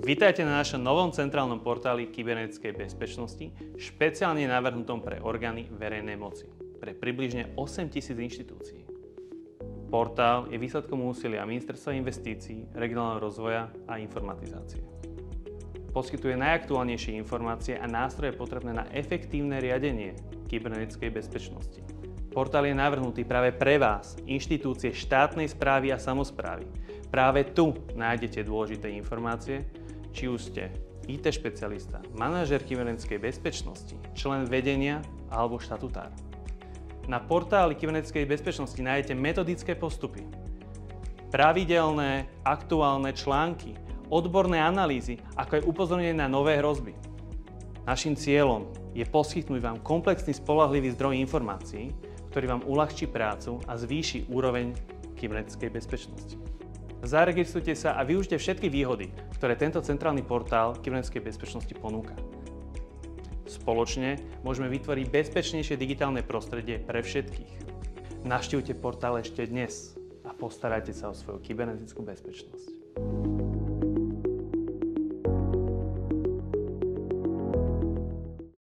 Vítajte na našom novom centrálnom portáli kybernetickej bezpečnosti, špeciálne navrhnutom pre orgány verejnej moci, pre približne 8 000 inštitúcií. Portál je výsledkom úsilia Ministerstva investícií, regionálneho rozvoja a informatizácie. Poskytuje najaktuálnejšie informácie a nástroje potrebné na efektívne riadenie kybernetickej bezpečnosti. Portál je navrhnutý práve pre vás, inštitúcie štátnej správy a samosprávy. Práve tu nájdete dôležité informácie, či už ste IT špecialista, manažér kybernetickej bezpečnosti, člen vedenia alebo štatutár. Na portáli kybernetickej bezpečnosti nájdete metodické postupy, pravidelné, aktuálne články, odborné analýzy, ako aj upozornenie na nové hrozby. Naším cieľom je poskytnúť vám komplexný spoľahlivý zdroj informácií, ktorý vám uľahčí prácu a zvýši úroveň kybernetickej bezpečnosti. Zaregistrujte sa a využite všetky výhody, ktoré tento centrálny portál kybernetickej bezpečnosti ponúka. Spoločne môžeme vytvoriť bezpečnejšie digitálne prostredie pre všetkých. Navštívte portál ešte dnes a postarajte sa o svoju kybernetickú bezpečnosť.